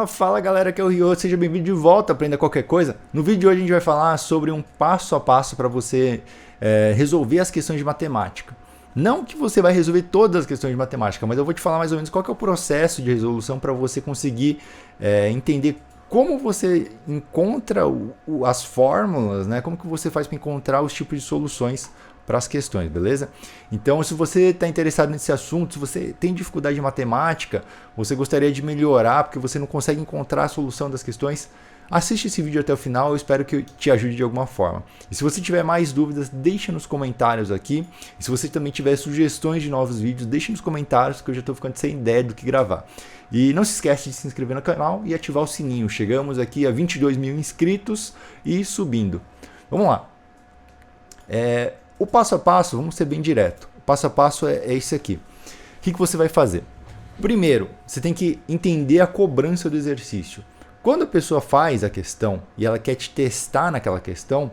Fala galera, que é o Rio, seja bem-vindo de volta, aprenda qualquer coisa. No vídeo de hoje a gente vai falar sobre um passo a passo para você resolver as questões de matemática. Não que você vai resolver todas as questões de matemática, mas eu vou te falar mais ou menos qual que é o processo de resolução para você conseguir entender como você encontra as fórmulas, né? Como que você faz para encontrar os tipos de soluções para as questões, beleza? Então, se você está interessado nesse assunto, se você tem dificuldade de matemática, você gostaria de melhorar porque você não consegue encontrar a solução das questões, assiste esse vídeo até o final, eu espero que eu te ajude de alguma forma. E se você tiver mais dúvidas, deixa nos comentários aqui. E se você também tiver sugestões de novos vídeos, deixa nos comentários que eu já estou ficando sem ideia do que gravar. E não se esquece de se inscrever no canal e ativar o sininho. Chegamos aqui a 22 mil inscritos e subindo. Vamos lá. O passo a passo, vamos ser bem direto. O passo a passo é esse aqui. O que você vai fazer? Primeiro, você tem que entender a cobrança do exercício. Quando a pessoa faz a questão e ela quer te testar naquela questão,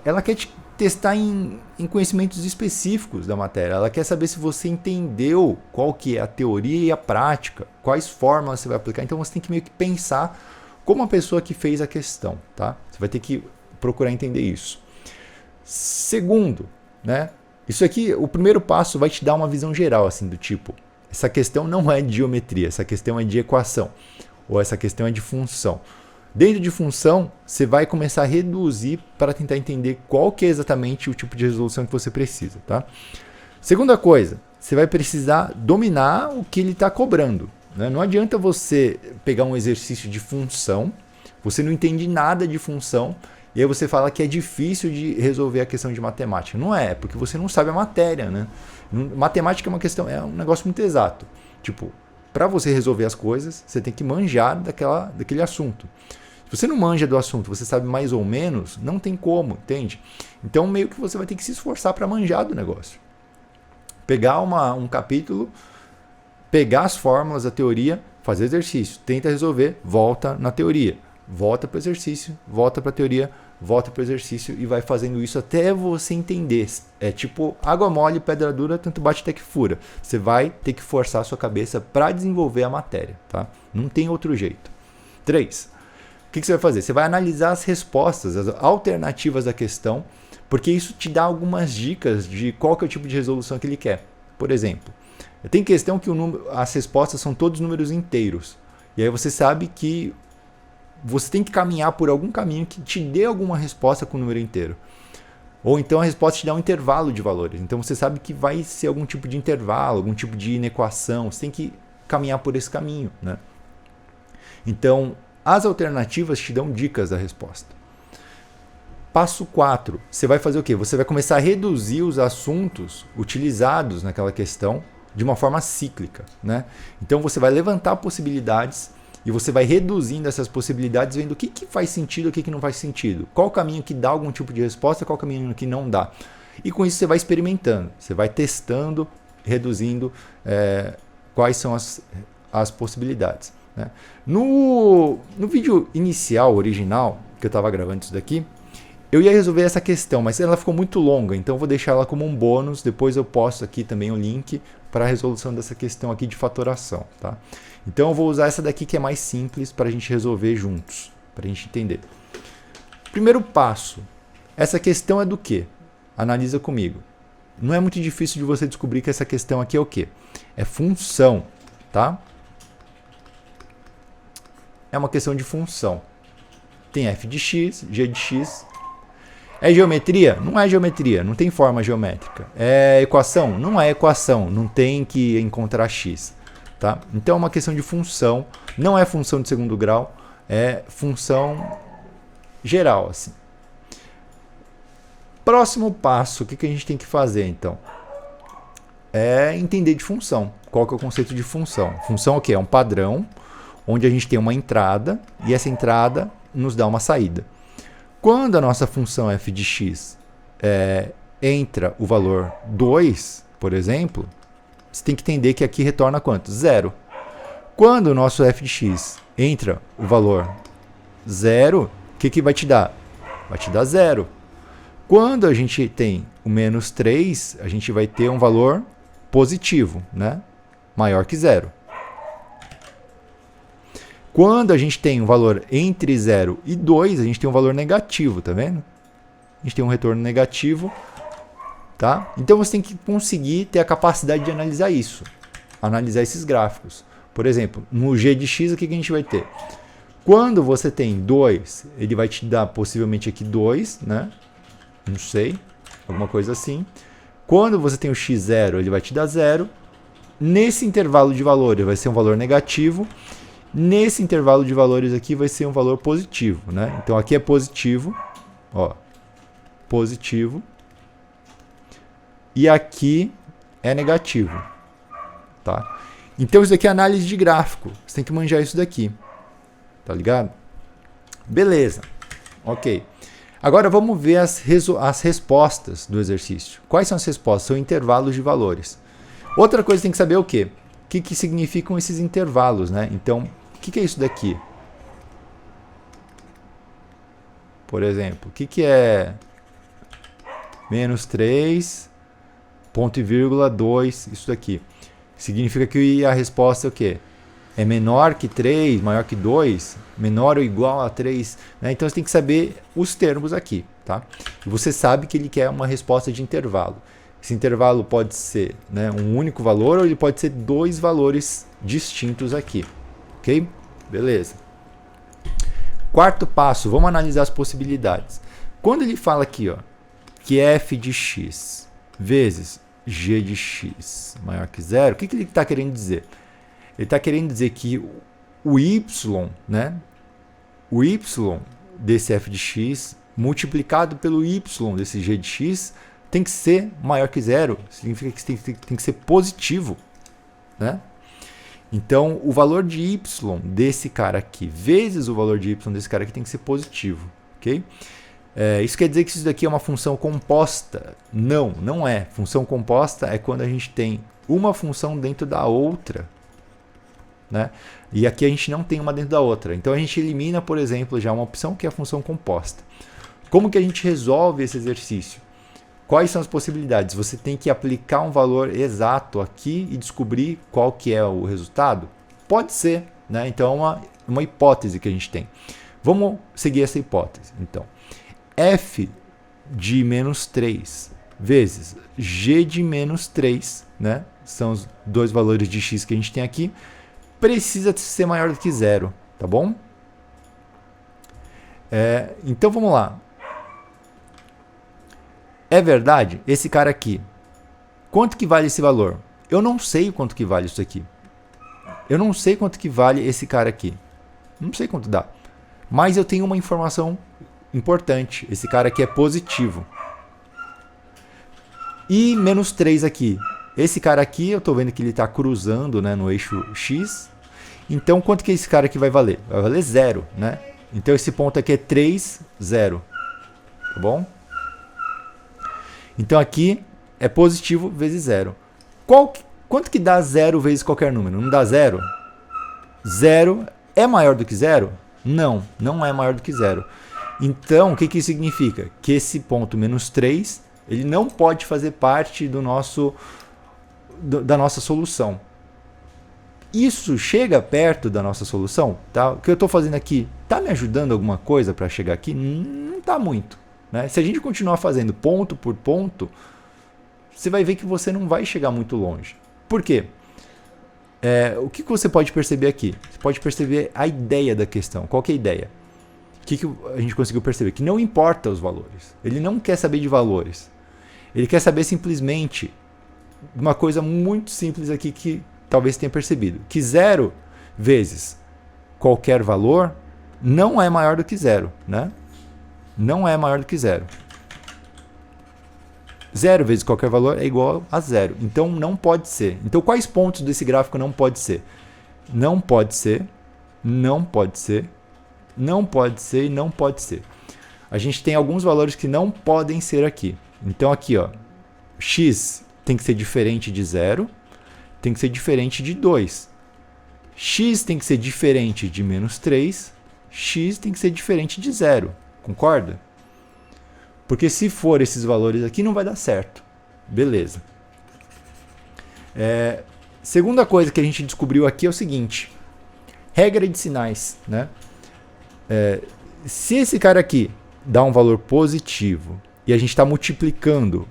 ela quer te testar em conhecimentos específicos da matéria. Ela quer saber se você entendeu qual que é a teoria e a prática, quais fórmulas você vai aplicar. Então você tem que meio que pensar como a pessoa que fez a questão, tá? Você vai ter que procurar entender isso. Segundo, né? Isso aqui, o primeiro passo vai te dar uma visão geral, assim, do tipo, essa questão não é de geometria, essa questão é de equação, ou essa questão é de função. Dentro de função, você vai começar a reduzir para tentar entender qual que é exatamente o tipo de resolução que você precisa, tá? Segunda coisa, você vai precisar dominar o que ele está cobrando, né? Não adianta você pegar um exercício de função, você não entende nada de função, e aí você fala que é difícil de resolver a questão de matemática. Não é, porque você não sabe a matéria, né? Matemática é um negócio muito exato. Tipo, para você resolver as coisas, você tem que manjar daquele assunto. Se você não manja do assunto, você sabe mais ou menos, não tem como, entende? Então meio que você vai ter que se esforçar para manjar do negócio. Pegar um capítulo, pegar as fórmulas da teoria, fazer exercício, tenta resolver, volta na teoria. Volta para o exercício, volta para a teoria, volta para o exercício e vai fazendo isso até você entender. É tipo água mole, pedra dura, tanto bate até que fura. Você vai ter que forçar a sua cabeça para desenvolver a matéria, tá? Não tem outro jeito. 3. O que você vai fazer? Você vai analisar as respostas, as alternativas da questão, porque isso te dá algumas dicas de qual que é o tipo de resolução que ele quer. Por exemplo, tem questão que as respostas são todos números inteiros. E aí você sabe que você tem que caminhar por algum caminho que te dê alguma resposta com o número inteiro. Ou então a resposta te dá um intervalo de valores. Então você sabe que vai ser algum tipo de intervalo, algum tipo de inequação. Você tem que caminhar por esse caminho, né? Então, as alternativas te dão dicas da resposta. Passo 4. Você vai fazer o quê? Você vai começar a reduzir os assuntos utilizados naquela questão de uma forma cíclica, né? Então você vai levantar possibilidades e você vai reduzindo essas possibilidades, vendo o que faz sentido e o que não faz sentido. Qual o caminho que dá algum tipo de resposta, qual o caminho que não dá. E com isso você vai experimentando, você vai testando, reduzindo quais são as possibilidades, né? No vídeo inicial, original, que eu estava gravando isso daqui, eu ia resolver essa questão, mas ela ficou muito longa, então eu vou deixar ela como um bônus. Depois eu posto aqui também o link para a resolução dessa questão aqui de fatoração, tá? Então eu vou usar essa daqui que é mais simples para a gente resolver juntos, para a gente entender. Primeiro passo, essa questão é do quê? Analisa comigo. Não é muito difícil de você descobrir que essa questão aqui é o quê? É função, tá? É uma questão de função. Tem f de x, g de x. É geometria? Não é geometria, não tem forma geométrica. É equação? Não é equação, não tem que encontrar x. Tá? Então é uma questão de função, não é função de segundo grau, é função geral, assim. Próximo passo, o que a gente tem que fazer então? É entender de função. Qual que é o conceito de função? Função é o quê? É um padrão onde a gente tem uma entrada e essa entrada nos dá uma saída. Quando a nossa função f de x entra o valor 2, por exemplo, você tem que entender que aqui retorna quanto? 0. Quando o nosso f de x entra o valor 0, o que vai te dar? Vai te dar 0. Quando a gente tem o menos 3, a gente vai ter um valor positivo, né? Maior que 0. Quando a gente tem um valor entre 0 e 2, a gente tem um valor negativo, tá vendo? A gente tem um retorno negativo, tá? Então você tem que conseguir ter a capacidade de analisar isso, analisar esses gráficos. Por exemplo, no g de x, o que a gente vai ter? Quando você tem 2, ele vai te dar possivelmente aqui 2, né? Não sei, alguma coisa assim. Quando você tem o x0, ele vai te dar 0. Nesse intervalo de valores vai ser um valor negativo. Nesse intervalo de valores aqui vai ser um valor positivo, né? Então aqui é positivo, ó, positivo. E aqui é negativo, tá? Então isso daqui é análise de gráfico. Você tem que manjar isso daqui, tá ligado? Beleza, ok. Agora vamos ver as respostas do exercício. Quais são as respostas? São intervalos de valores. Outra coisa que tem que saber é o quê? O que significam esses intervalos, né? Então, o que é isso daqui? Por exemplo, o que é menos 3, ponto e vírgula 2, isso daqui? Significa que a resposta é o quê? É menor que 3, maior que 2, menor ou igual a 3, né? Então você tem que saber os termos aqui, tá? E você sabe que ele quer uma resposta de intervalo. Esse intervalo pode ser, né, um único valor ou ele pode ser dois valores distintos aqui, ok? Beleza. Quarto passo, vamos analisar as possibilidades. Quando ele fala aqui, ó, que f de x vezes g de x maior que zero, o que ele está querendo dizer? Ele está querendo dizer que o y, né, o y desse f de x multiplicado pelo y desse g de x tem que ser maior que zero. Significa que tem que ser positivo, né? Então, o valor de y desse cara aqui vezes o valor de y desse cara aqui tem que ser positivo, ok? Isso quer dizer que isso daqui é uma função composta? Não, não é. Função composta é quando a gente tem uma função dentro da outra, né? E aqui a gente não tem uma dentro da outra. Então a gente elimina, por exemplo, já uma opção que é a função composta. Como que a gente resolve esse exercício? Quais são as possibilidades? Você tem que aplicar um valor exato aqui e descobrir qual que é o resultado? Pode ser, né? Então é uma hipótese que a gente tem. Vamos seguir essa hipótese. Então, f de menos 3 vezes g de menos 3, né? São os dois valores de x que a gente tem aqui. Precisa ser maior do que zero, tá bom? Então vamos lá. É verdade? Esse cara aqui, quanto que vale esse valor? Eu não sei quanto que vale isso aqui. Eu não sei quanto que vale esse cara aqui. Não sei quanto dá. Mas eu tenho uma informação importante. Esse cara aqui é positivo. E menos 3 aqui. Esse cara aqui, eu estou vendo que ele está cruzando, né, no eixo X. Então, quanto que esse cara aqui vai valer? Vai valer 0, né? Então, esse ponto aqui é 3, 0. Tá bom? Então, aqui é positivo vezes 0. Quanto que dá 0 vezes qualquer número? Não dá 0? 0 é maior do que 0? Não, não é maior do que 0. Então, o que isso significa? Que esse ponto menos 3, ele não pode fazer parte da nossa solução. Isso chega perto da nossa solução? Tá? O que eu estou fazendo aqui está me ajudando alguma coisa para chegar aqui? Não está muito, né? Se a gente continuar fazendo ponto por ponto, você vai ver que você não vai chegar muito longe. Por quê? O que você pode perceber aqui? Você pode perceber a ideia da questão. Qual que é a ideia? O que a gente conseguiu perceber? Que não importa os valores. Ele não quer saber de valores. Ele quer saber simplesmente uma coisa muito simples aqui que talvez tenha percebido. Que 0 vezes qualquer valor não é maior do que 0, né? Não é maior do que 0. 0 vezes qualquer valor é igual a 0. Então não pode ser. Então quais pontos desse gráfico não pode ser? Não pode ser, não pode ser, não pode ser e não pode ser. A gente tem alguns valores que não podem ser aqui. Então aqui, ó, x tem que ser diferente de 0, tem que ser diferente de 2. X tem que ser diferente de menos 3, x tem que ser diferente de 0. Concorda? Porque se for esses valores aqui, não vai dar certo. Beleza. Segunda coisa que a gente descobriu aqui é o seguinte. Regra de sinais, né? Se esse cara aqui dá um valor positivo e a gente está multiplicando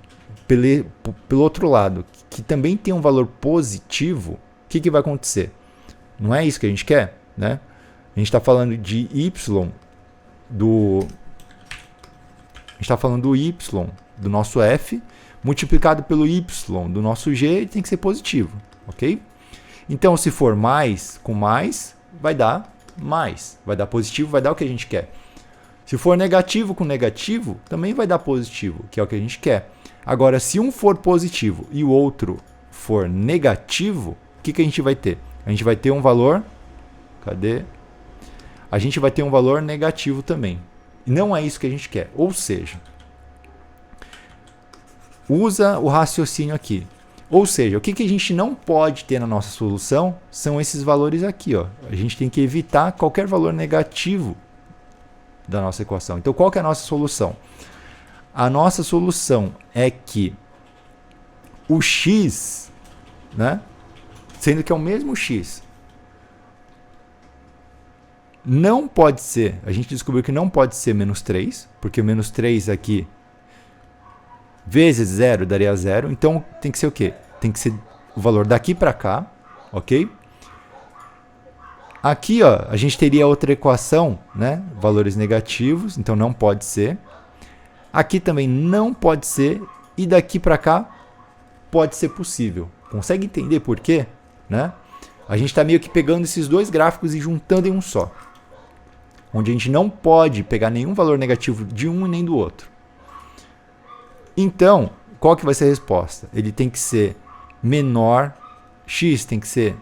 pelo outro lado, que também tem um valor positivo, o que vai acontecer? Não é isso que a gente quer, né? A gente está falando de y a gente está falando do y do nosso f multiplicado pelo y do nosso g, tem que ser positivo, ok? Então, se for mais com mais, vai dar mais. Vai dar positivo, vai dar o que a gente quer. Se for negativo com negativo, também vai dar positivo, que é o que a gente quer. Agora, se um for positivo e o outro for negativo, o que a gente vai ter? A gente vai ter um valor... Cadê? A gente vai ter um valor negativo também. Não é isso que a gente quer. Ou seja, usa o raciocínio aqui. Ou seja, o que a gente não pode ter na nossa solução são esses valores aqui. Ó. A gente tem que evitar qualquer valor negativo da nossa equação. Então, qual que é a nossa solução? A nossa solução é que o x, né, sendo que é o mesmo x, não pode ser, a gente descobriu que não pode ser menos 3, porque o menos 3 aqui vezes 0 daria 0, então tem que ser o quê? Tem que ser o valor daqui para cá, ok? Aqui, ó, a gente teria outra equação, né? Valores negativos, então não pode ser. Aqui também não pode ser, e daqui para cá pode ser possível. Consegue entender por quê? Né? A gente está meio que pegando esses dois gráficos e juntando em um só. Onde a gente não pode pegar nenhum valor negativo de um e nem do outro. Então, qual que vai ser a resposta? Ele tem que ser menor, x tem que ser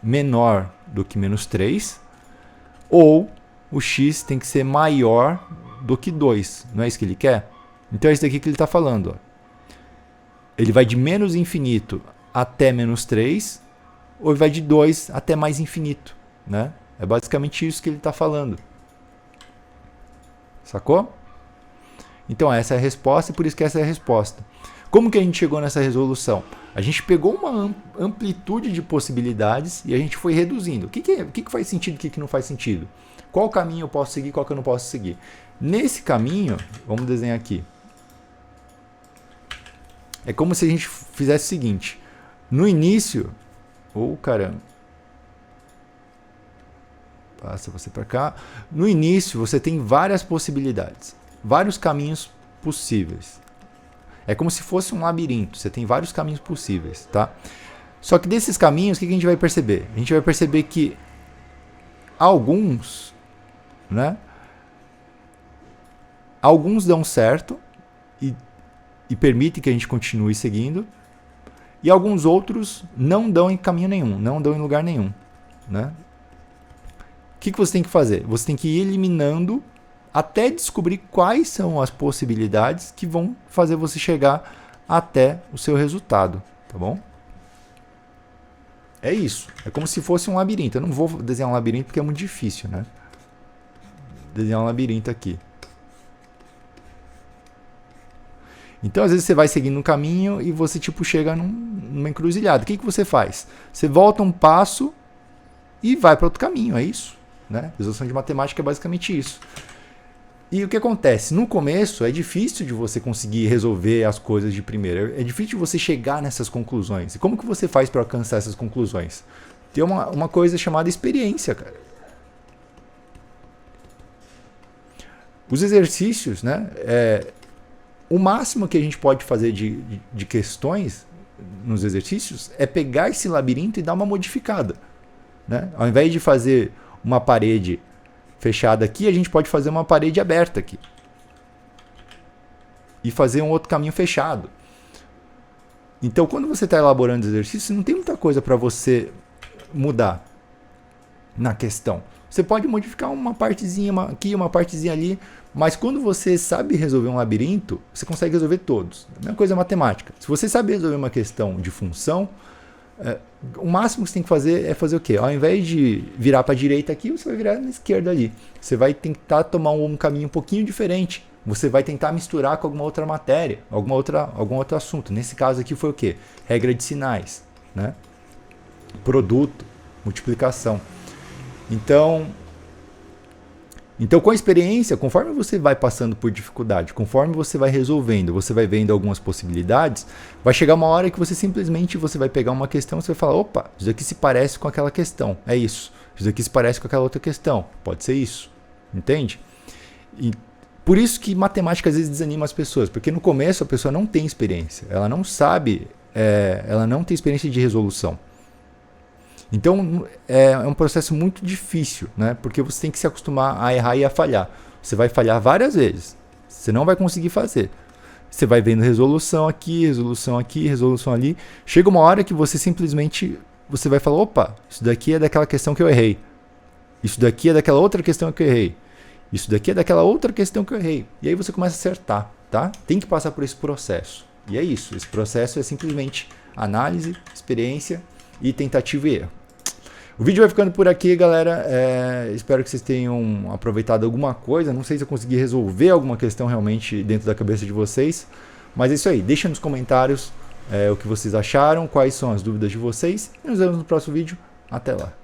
menor do que menos 3, ou o x tem que ser maior do que 2. Não é isso que ele quer? Então é isso daqui que ele está falando. Ó. Ele vai de menos infinito até menos 3, ou ele vai de 2 até mais infinito. Né? É basicamente isso que ele está falando. Sacou? Então essa é a resposta e por isso que essa é a resposta. Como que a gente chegou nessa resolução? A gente pegou uma amplitude de possibilidades e a gente foi reduzindo. O que faz sentido e o que não faz sentido? Qual caminho eu posso seguir, qual que eu não posso seguir? Nesse caminho, vamos desenhar aqui. É como se a gente fizesse o seguinte. No início... caramba. Passa você para cá. No início, você tem várias possibilidades. Vários caminhos possíveis. É como se fosse um labirinto. Você tem vários caminhos possíveis, tá? Só que desses caminhos, o que a gente vai perceber? A gente vai perceber que alguns, né? Alguns dão certo e permitem que a gente continue seguindo. E alguns outros não dão em caminho nenhum, não dão em lugar nenhum, né? O que você tem que fazer? Você tem que ir eliminando até descobrir quais são as possibilidades que vão fazer você chegar até o seu resultado, tá bom? É isso. É como se fosse um labirinto. Eu não vou desenhar um labirinto porque é muito difícil, né? Desenhar um labirinto aqui. Então, às vezes, você vai seguindo um caminho e você tipo chega numa encruzilhada. O que você faz? Você volta um passo e vai para outro caminho, é isso. Né? Resolução de matemática é basicamente isso. E o que acontece? No começo é difícil de você conseguir resolver as coisas de primeira. É difícil de você chegar nessas conclusões. E como que você faz para alcançar essas conclusões? Tem uma coisa chamada experiência, cara. Os exercícios, né? O máximo que a gente pode fazer de questões nos exercícios é pegar esse labirinto e dar uma modificada. Né? Ao invés de fazer uma parede fechada aqui, a gente pode fazer uma parede aberta aqui. E fazer um outro caminho fechado. Então, quando você está elaborando exercícios, não tem muita coisa para você mudar na questão. Você pode modificar uma partezinha aqui, uma partezinha ali, mas quando você sabe resolver um labirinto, você consegue resolver todos. A mesma coisa é matemática. Se você sabe resolver uma questão de função, o máximo que você tem que fazer é fazer o quê? Ao invés de virar para a direita aqui, você vai virar na esquerda ali. Você vai tentar tomar um caminho um pouquinho diferente. Você vai tentar misturar com alguma outra matéria, algum outro assunto. Nesse caso aqui foi o quê? Regra de sinais, né? Produto, multiplicação. Então, com a experiência, conforme você vai passando por dificuldade, conforme você vai resolvendo, você vai vendo algumas possibilidades, vai chegar uma hora que você simplesmente você vai pegar uma questão e você vai falar, opa, isso aqui se parece com aquela questão, é isso. Isso aqui se parece com aquela outra questão, pode ser isso. Entende? E por isso que matemática às vezes desanima as pessoas, porque no começo a pessoa não tem experiência, ela não sabe, ela não tem experiência de resolução. Então é um processo muito difícil, né? Porque você tem que se acostumar a errar e a falhar. Você vai falhar várias vezes, você não vai conseguir fazer. Você vai vendo resolução aqui, resolução ali. Chega uma hora que você simplesmente você vai falar, opa, isso daqui é daquela questão que eu errei. Isso daqui é daquela outra questão que eu errei. Isso daqui é daquela outra questão que eu errei. E aí você começa a acertar, tá? Tem que passar por esse processo. E é isso. Esse processo é simplesmente análise, experiência e tentativa e erro. O vídeo vai ficando por aqui, galera. Espero que vocês tenham aproveitado alguma coisa. Não sei se eu consegui resolver alguma questão realmente dentro da cabeça de vocês. Mas é isso aí. Deixa nos comentários o que vocês acharam, quais são as dúvidas de vocês. E nos vemos no próximo vídeo. Até lá.